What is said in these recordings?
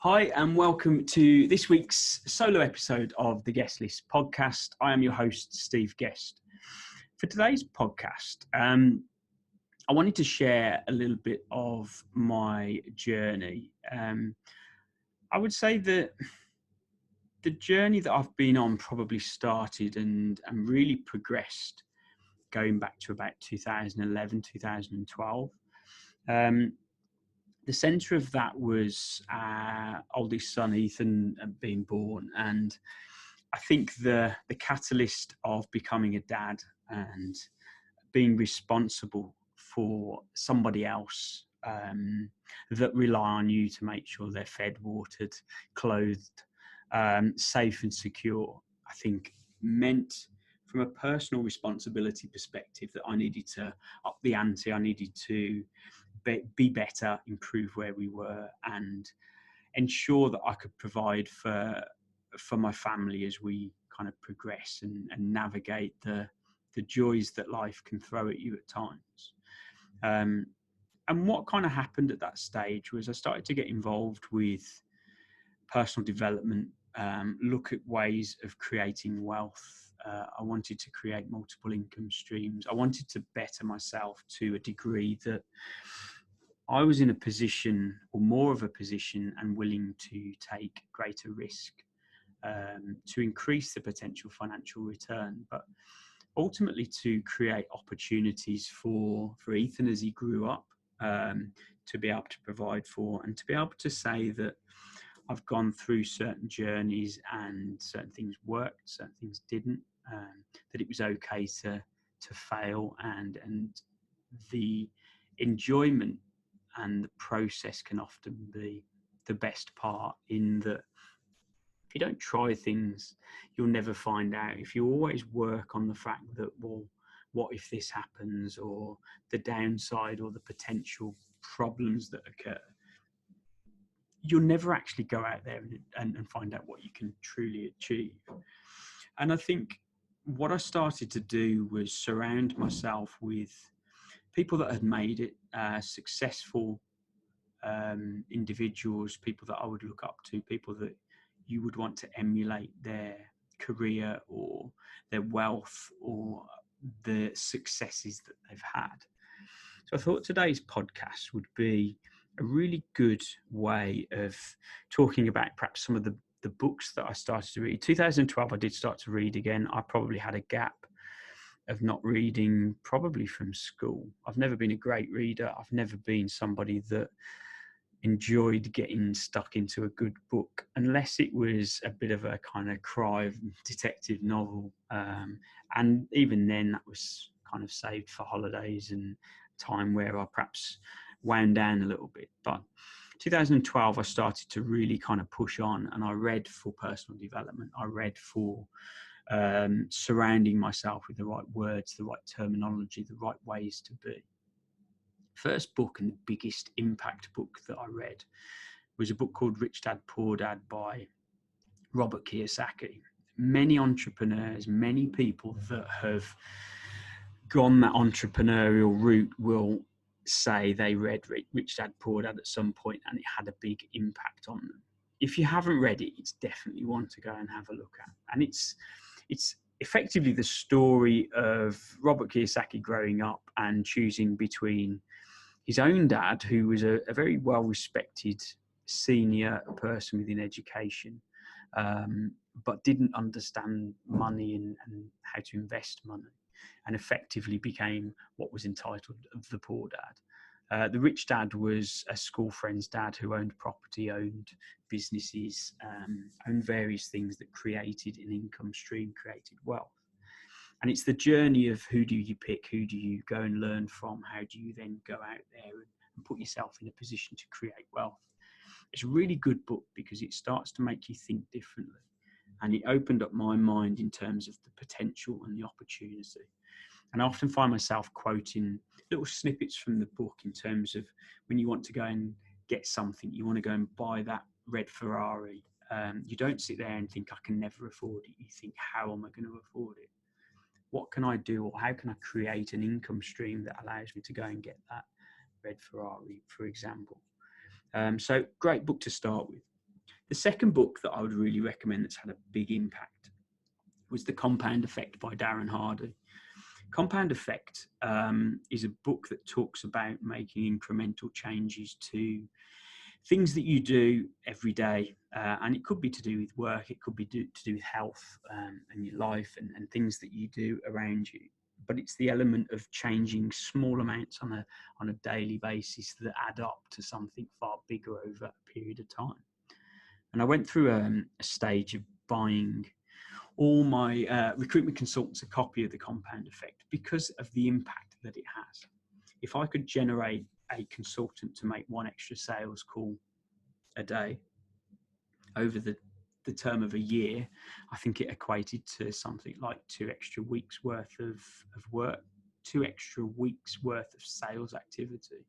Hi, and welcome to this week's solo episode of the Guest List podcast. I am your host, Steve Guest. For today's podcast, I wanted to share a little bit of my journey. I would say that the journey that I've been on probably started and really progressed going back to about 2011, 2012. The centre of that was our oldest son, Ethan, being born. And I think the catalyst of becoming a dad and being responsible for somebody else that rely on you to make sure they're fed, watered, clothed, safe and secure, I think meant from a personal responsibility perspective that I needed to up the ante. I needed to be better, improve where we were, and ensure that I could provide for my family as we kind of progress and navigate the joys that life can throw at you at times. And what kind of happened at that stage was I started to get involved with personal development, look at ways of creating wealth. I wanted to create multiple income streams. I wanted to better myself to a degree that I was in a position, or more of a position, and willing to take greater risk to increase the potential financial return, but ultimately to create opportunities for Ethan as he grew up, to be able to provide for, and to be able to say that I've gone through certain journeys and certain things worked, certain things didn't, that it was okay to fail, and the enjoyment and the process can often be the best part, in that if you don't try things, you'll never find out. If you always work on the fact that, well, what if this happens, or the downside or the potential problems that occur, you'll never actually go out there and find out what you can truly achieve. And I think what I started to do was surround myself with people that had made it, successful individuals, people that I would look up to, people that you would want to emulate their career or their wealth or the successes that they've had. So I thought today's podcast would be a really good way of talking about perhaps some of the books that I started to read. 2012, I did start to read again. I probably had a gap of not reading probably from school. I've never been a great reader. I've never been somebody that enjoyed getting stuck into a good book, unless it was a bit of a kind of crime detective novel. And even then, that was kind of saved for holidays and time where I perhaps wound down a little bit. But 2012, I started to really kind of push on, and I read for personal development. I read for surrounding myself with the right words, the right terminology, the right ways to be. First book and the biggest impact book that I read was a book called Rich Dad, Poor Dad by Robert Kiyosaki. Many entrepreneurs, many people that have gone that entrepreneurial route will say they read Rich Dad, Poor Dad at some point, and it had a big impact on them. If you haven't read it, it's definitely one to go and have a look at. And it's effectively the story of Robert Kiyosaki growing up and choosing between his own dad, who was a very well-respected senior person within education, but didn't understand money and how to invest money, and effectively became what was entitled the poor dad. The rich dad was a school friend's dad who owned property, owned businesses, owned various things that created an income stream, created wealth. And it's the journey of who do you pick, who do you go and learn from, how do you then go out there and put yourself in a position to create wealth. It's a really good book because it starts to make you think differently. And it opened up my mind in terms of the potential and the opportunity. And I often find myself quoting little snippets from the book in terms of when you want to go and get something, you want to go and buy that red Ferrari. You don't sit there and think, I can never afford it. You think, how am I going to afford it? What can I do, or how can I create an income stream that allows me to go and get that red Ferrari, for example? So great book to start with. The second book that I would really recommend that's had a big impact was The Compound Effect by Darren Hardy. Compound Effect is a book that talks about making incremental changes to things that you do every day. And it could be to do with work, it could be to do with health and your life and things that you do around you. But it's the element of changing small amounts on a daily basis that add up to something far bigger over a period of time. And I went through a stage of buying all my recruitment consultants a copy of The Compound Effect because of the impact that it has. If I could generate a consultant to make one extra sales call a day over the term of a year, I think it equated to something like 2 extra weeks worth of work, 2 extra weeks worth of sales activity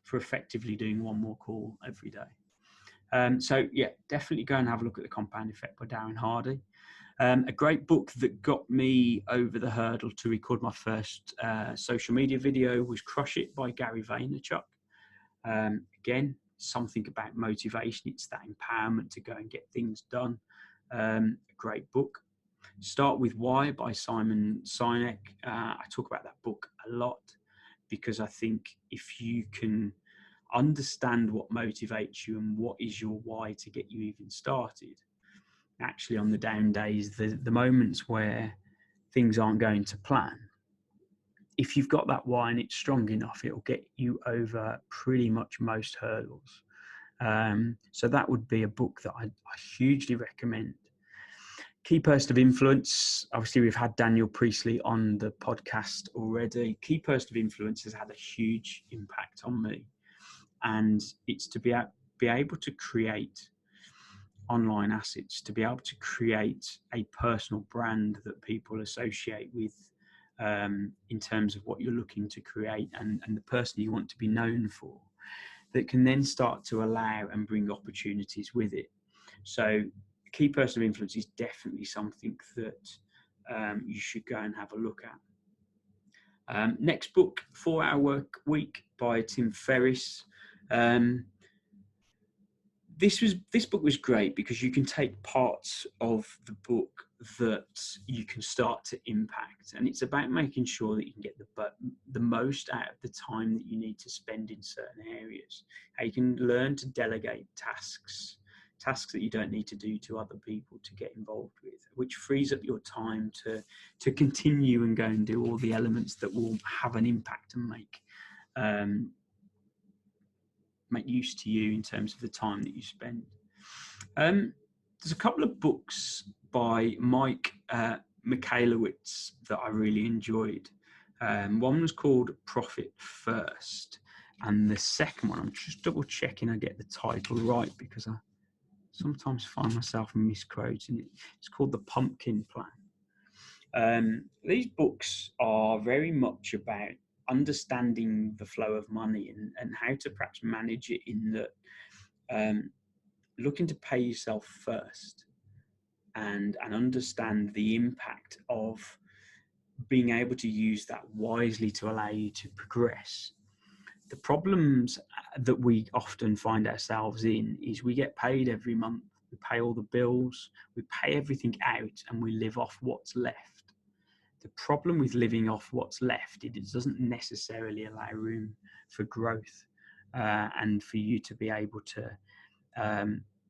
for effectively doing one more call every day. So yeah, definitely go and have a look at The Compound Effect by Darren Hardy. A great book that got me over the hurdle to record my first social media video was Crush It by Gary Vaynerchuk. Again, something about motivation. It's that empowerment to go and get things done. A great book. Start With Why by Simon Sinek. I talk about that book a lot because I think if you can understand what motivates you and what is your why to get you even started, actually on the down days, the moments where things aren't going to plan, if you've got that why and it's strong enough, it'll get you over pretty much most hurdles. So that would be a book that I hugely recommend. Key Person of Influence. Obviously, we've had Daniel Priestley on the podcast already. Key Person of Influence has had a huge impact on me. And it's to be able to create online assets, to be able to create a personal brand that people associate with in terms of what you're looking to create and the person you want to be known for, that can then start to allow and bring opportunities with it. So Key Person of Influence is definitely something that you should go and have a look at. Next book, 4 Hour Work Week by Tim Ferriss. This book was great because you can take parts of the book that you can start to impact, and it's about making sure that you can get the most out of the time that you need to spend in certain areas. How you can learn to delegate tasks that you don't need to do to other people to get involved with, which frees up your time to continue and go and do all the elements that will have an impact and make use to you in terms of the time that you spend. There's a couple of books by Mike Michalowicz that I really enjoyed. One was called Profit First, and the second one, I'm just double checking I get the title right because I sometimes find myself misquoting it. It's called The Pumpkin Plan. These books are very much about understanding the flow of money and how to perhaps manage it in that looking to pay yourself first and understand the impact of being able to use that wisely to allow you to progress. The problems that we often find ourselves in is we get paid every month, we pay all the bills, we pay everything out, and we live off what's left. The problem with living off what's left, it doesn't necessarily allow room for growth and for you to be able to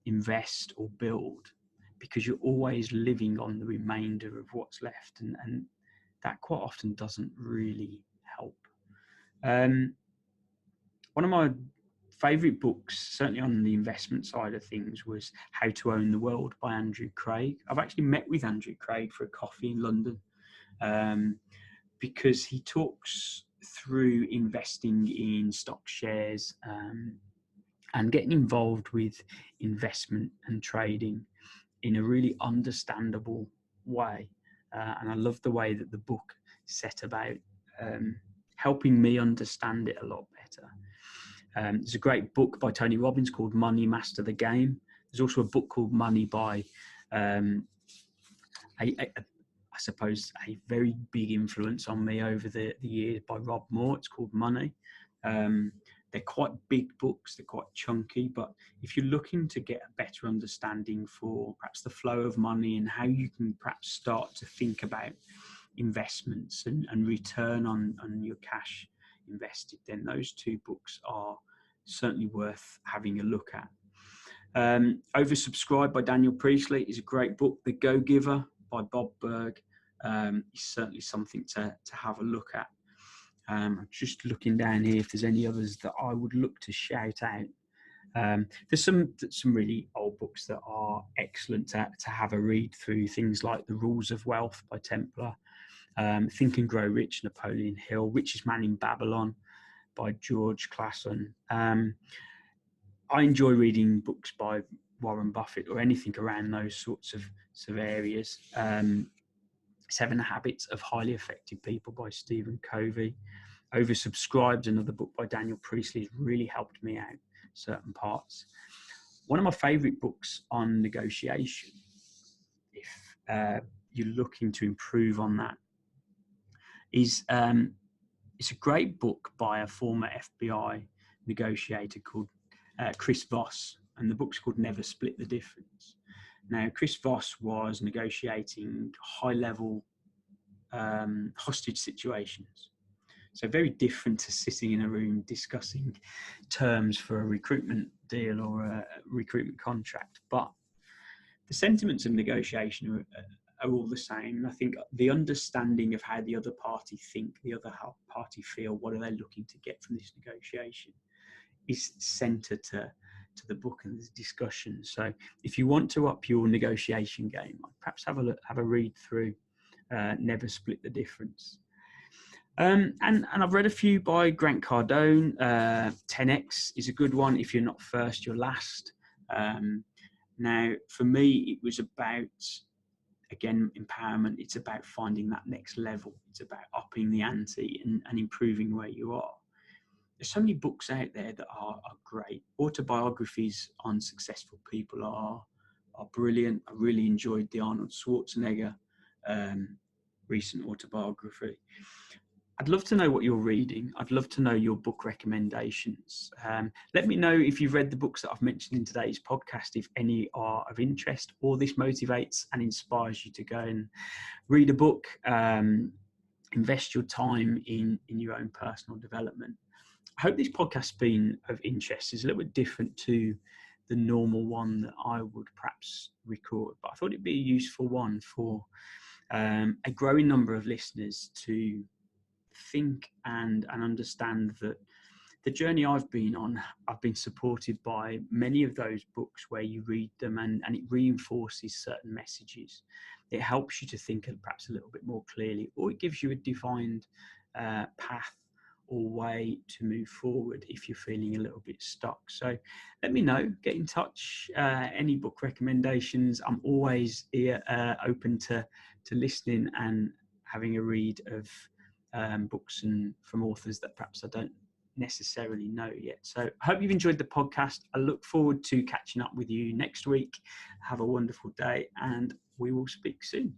invest or build, because you're always living on the remainder of what's left, and that quite often doesn't really help. One of my favourite books, certainly on the investment side of things, was How to Own the World by Andrew Craig. I've actually met with Andrew Craig for a coffee in London because he talks through investing in stock shares and getting involved with investment and trading in a really understandable way. And I love the way that the book set about helping me understand it a lot better. There's a great book by Tony Robbins called Money Master the Game. There's also a book called Money by, I suppose, a very big influence on me over the years by Rob Moore. It's called Money. They're quite big books, they're quite chunky, but if you're looking to get a better understanding for perhaps the flow of money and how you can perhaps start to think about investments and return on your cash invested, then those two books are certainly worth having a look at. Oversubscribed by Daniel Priestley is a great book. The Go-Giver by Bob Berg is certainly something to have a look at. I'm just looking down here if there's any others that I would look to shout out. There's some really old books that are excellent to have a read through, things like The Rules of Wealth by Templar, Think and Grow Rich, Napoleon Hill, Richest Man in Babylon by George Clason. I enjoy reading books by Warren Buffett or anything around those sorts of areas. 7 Habits of Highly Effective People by Stephen Covey. Oversubscribed, another book by Daniel Priestley, has really helped me out certain parts. One of my favorite books on negotiation, if you're looking to improve on that, is it's a great book by a former FBI negotiator called Chris Voss, and the book's called Never Split the Difference. Now, Chris Voss was negotiating high-level hostage situations. So very different to sitting in a room discussing terms for a recruitment deal or a recruitment contract. But the sentiments of negotiation are all the same. I think the understanding of how the other party think, the other party feel, what are they looking to get from this negotiation, is centre to the book and the discussion. So if you want to up your negotiation game, perhaps have a read through Never Split the Difference. And I've read a few by Grant Cardone. 10X is a good one. If you're not first, you're last. Now, for me, it was about, again, empowerment. It's about finding that next level. It's about upping the ante and improving where you are. There's so many books out there that are great. Autobiographies on successful people are brilliant. I really enjoyed the Arnold Schwarzenegger recent autobiography. I'd love to know what you're reading. I'd love to know your book recommendations. Let me know if you've read the books that I've mentioned in today's podcast, if any are of interest, or this motivates and inspires you to go and read a book, invest your time in your own personal development. I hope this podcast's been of interest. It's a little bit different to the normal one that I would perhaps record, but I thought it'd be a useful one for a growing number of listeners to think and understand that the journey I've been on, I've been supported by many of those books where you read them and it reinforces certain messages. It helps you to think perhaps a little bit more clearly, or it gives you a defined path or way to move forward if you're feeling a little bit stuck. So let me know, get in touch, any book recommendations. I'm always here, open to listening and having a read of books and from authors that perhaps I don't necessarily know yet. So I hope you've enjoyed the podcast. I look forward to catching up with you next week. Have a wonderful day and we will speak soon.